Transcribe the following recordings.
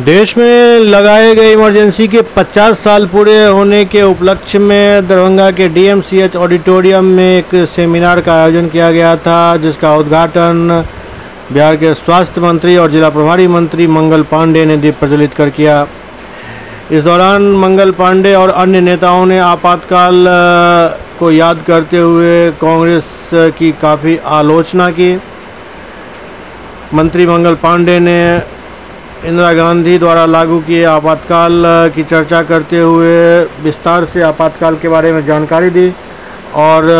देश में लगाए गए इमरजेंसी के 50 साल पूरे होने के उपलक्ष्य में दरभंगा के डीएमसीएच ऑडिटोरियम में एक सेमिनार का आयोजन किया गया था, जिसका उद्घाटन बिहार के स्वास्थ्य मंत्री और जिला प्रभारी मंत्री मंगल पांडे ने दीप प्रज्वलित कर किया। इस दौरान मंगल पांडे और अन्य नेताओं ने आपातकाल को याद करते हुए कांग्रेस की काफ़ी आलोचना की। मंत्री मंगल पांडे ने इंदिरा गांधी द्वारा लागू किए आपातकाल की चर्चा करते हुए विस्तार से आपातकाल के बारे में जानकारी दी और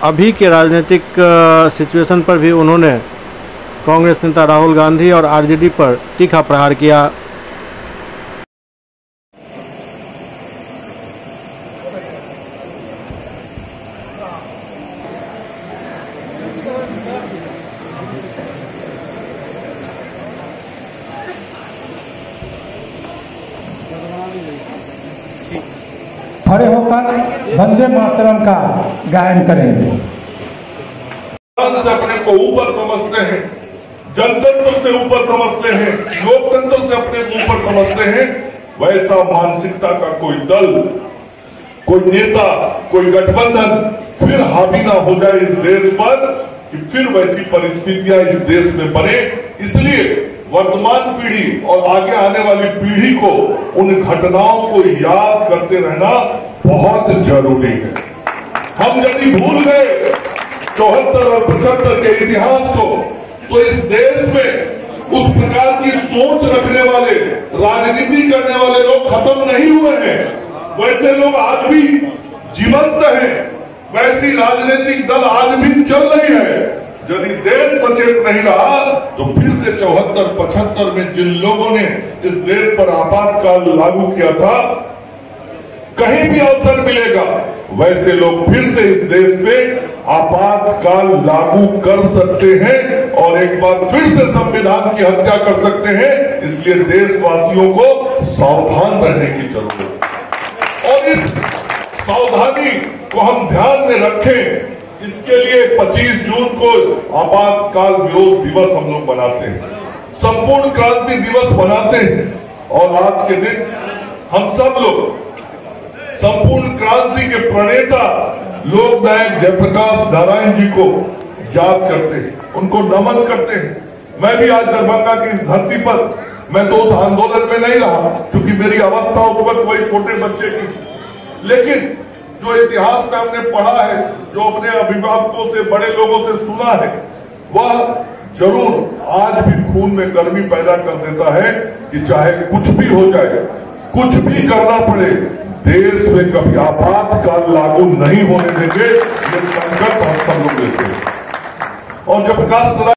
अभी के राजनीतिक सिचुएशन पर भी उन्होंने कांग्रेस नेता राहुल गांधी और आरजेडी पर तीखा प्रहार किया। खड़े होकर वंदे मातरम का गायन करेंगे। से अपने को ऊपर समझते हैं, जनतंत्र से ऊपर समझते हैं, लोकतंत्र से अपने को ऊपर समझते हैं, वैसा मानसिकता का कोई दल, कोई नेता, कोई गठबंधन फिर हावी ना हो जाए इस देश पर कि फिर वैसी परिस्थितियां इस देश में बने। इसलिए वर्तमान पीढ़ी और आगे आने वाली पीढ़ी को उन घटनाओं को याद करते रहना बहुत जरूरी है। हम यदि भूल गए 74 और 75 के इतिहास को, तो इस देश में उस प्रकार की सोच रखने वाले, राजनीति करने वाले लोग खत्म नहीं हुए हैं। वैसे लोग आज भी जीवंत हैं, वैसी राजनीतिक दल आज भी चल रही है। यदि देश सचेत नहीं रहा तो फिर से 74-75 में जिन लोगों ने इस देश पर आपातकाल लागू किया था, कहीं भी अवसर मिलेगा वैसे लोग फिर से इस देश पे आपातकाल लागू कर सकते हैं और एक बार फिर से संविधान की हत्या कर सकते हैं। इसलिए देशवासियों को सावधान रहने की जरूरत है और इस सावधानी को हम ध्यान में रखें। इसके लिए 25 जून को आपातकाल विरोध दिवस हम लोग मनाते हैं, संपूर्ण क्रांति दिवस मनाते हैं और आज के दिन हम सब लोग संपूर्ण क्रांति के प्रणेता लोकनायक जयप्रकाश नारायण जी को याद करते हैं, उनको नमन करते हैं। मैं भी आज दरभंगा की इस धरती पर, मैं तो उस आंदोलन में नहीं रहा क्योंकि मेरी अवस्था उस वक्त वही छोटे बच्चे की थी, लेकिन जो इतिहास में हमने पढ़ा है, जो अपने अभिभावकों से, बड़े लोगों से सुना है, वह जरूर आज भी खून में गर्मी पैदा कर देता है कि चाहे कुछ भी हो जाए, कुछ भी करना पड़े, देश में कभी आपातकाल लागू नहीं होने देंगे। ये संकल्प हम सब लोग लेते हैं। और जब विकास